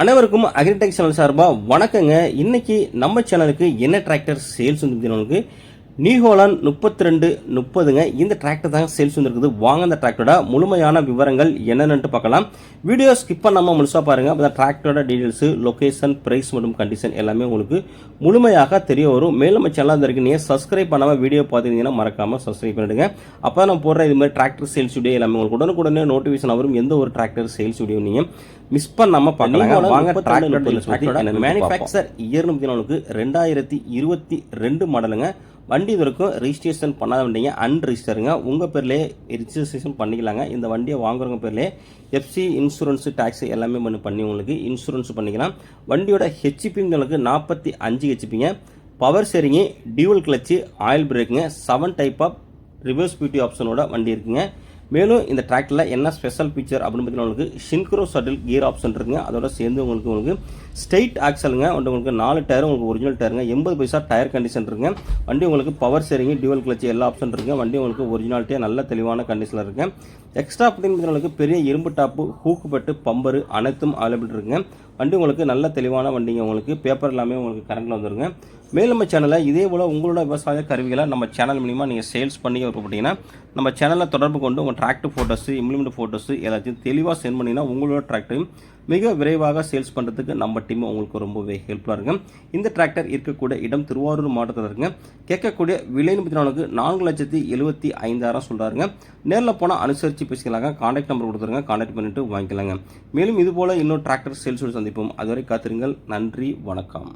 அனைவருக்கும் agritech channel சார்பாக வணக்கங்க. இன்னைக்கு நம்ம சேனலுக்கு என்ன டிராக்டர் சேல்ஸ் வந்து நியூஹாலண்ட் 3230ங்க. இந்த டிராக்டர் தான் சேல்ஸ் வந்துருக்குது. வாங்க அந்த டிராக்டரோட முழுமையான விவரங்கள் என்னென்னு பார்க்கலாம். வீடியோ ஸ்கிப் பண்ணாமல் முழுசாக பாருங்கள். அப்போ டிராக்டரோட டீடைல்ஸு, லொக்கேஷன், ப்ரைஸ் மற்றும் கண்டிஷன் எல்லாமே உங்களுக்கு முழுமையாக தெரிய வரும். மேலும் நம்ம சேனல் இருக்கு நீங்கள் சப்ஸ்கிரைப் பண்ணாமல் வீடியோ பார்த்துருந்தீங்கன்னா மறக்காமல் சப்ஸ்கிரைப் பண்ணிடுங்க. அப்போ நம்ம போடுற இது மாதிரி டிராக்டர் சேல்ஸ் வீடியோ எல்லாமே உங்களுக்கு உடனுக்குடனே நோட்டிஃபிகேஷன் வரும். எந்த ஒரு டிராக்டர் சேல்ஸ் வீடியோ நீங்கள் மிஸ் பண்ணாமல் பார்க்கலாம். வாங்க டிராக்டரோட மேனுஃபேக்சர் இயர்னு பார்த்தீங்கன்னா 2022 மாடலுங்க. வண்டி இது வரைக்கும் ரிஜிஸ்ட்ரேஷன் பண்ணாத வண்டிங்க, அன்ரிஜிஸ்டருங்க. உங்கள் பேர்லேயே ரிஜிஸ்ட்ரேஷன் பண்ணிக்கலாங்க. இந்த வண்டியை வாங்குறவங்க பேர்லேயே எஃப்சி இன்சூரன்ஸு டேக்ஸ் எல்லாமே பண்ணி உங்களுக்கு இன்சூரன்ஸ் பண்ணிக்கலாம். வண்டியோட ஹெச்பி உங்களுக்கு 45 ஹெச்பிங்க. Power steering, dual clutch, oil பிரேக்குங்க, 7 டைப் ஆஃப் ரிவர்ஸ் பியூட்டி ஆப்ஷனோட வண்டி இருக்குங்க. மேலும் இந்த டிராக்டரில் என்ன ஸ்பெஷல் ஃபீச்சர் அப்படின்னு பார்த்தீங்கன்னா உங்களுக்கு சின்க்ரோ ஷட்டில் கியர் ஆப்ஷன் இருக்குங்க. அதோட சேர்ந்து உங்களுக்கு ஸ்ட்ரெயிட் ஆக்சலுங்க. உங்களுக்கு 4 டயர் உங்களுக்கு ஒரிஜினல் டயருங்க. 80 பைசா டயர் கண்டிஷன் இருக்குங்க. வண்டி உங்களுக்கு பவர் ஷேரிங், டியூவல் கிளச் எல்லா ஆப்ஷன் இருக்குங்க. வண்டி உங்களுக்கு ஒரிஜினாலிட்டியாக நல்ல தெளிவான கண்டிஷனில் இருக்குங்க. எக்ஸ்ட்ரா பார்த்தீங்கன்னா பெரிய இரும்பு டாப்பு, ஹூக்கு பட்டு, பம்பரு அனைத்தும் அவைலபிள் இருக்குங்க. வண்டி உங்களுக்கு நல்ல தெளிவான வண்டிங்க. உங்களுக்கு பேப்பர் எல்லாமே உங்களுக்கு கரண்டில் வந்துருங்க. மேலும் நம்ம சேனலில் இதே போல் உங்களோட விவசாய கருவிகளை நம்ம சேனல் மூலிமா நீங்கள் சேல்ஸ் பண்ணி விருப்பப்பட்டீங்கன்னா நம்ம சேனலில் தொடர்பு கொண்டு உங்கள் டிராக்டர் ஃபோட்டோஸு, இம்ப்ளிமெண்ட் ஃபோட்டோஸு எல்லாத்தையும் தெளிவாக சென்ட் பண்ணிங்கன்னா உங்களோட டிராக்டரையும் மிக விரைவாக சேல்ஸ் பண்ணுறதுக்கு நம்ம டீம் உங்களுக்கு ரொம்பவே ஹெல்ப்ஃபுல்லாக இருக்கும். இந்த டிராக்டர் இருக்கக்கூடிய இடம் திருவாரூர் மாவட்டத்தில் இருக்குங்க. கேட்கக்கூடிய விலைன்னு பார்த்தீங்கன்னா 4,75,000 சொல்கிறாருங்க. நேரில் போனால் அனுசரித்து பேசிக்கலாங்க. கான்டாக்ட் நம்பர் கொடுத்துருங்க, கான்டாக்ட் பண்ணிவிட்டு வாங்கிக்கலாங்க. மேலும் இதுபோல் இன்னொரு டிராக்டர் சேல்ஸோடு சந்திப்போம். அதுவரை காத்திருங்கள். நன்றி, வணக்கம்.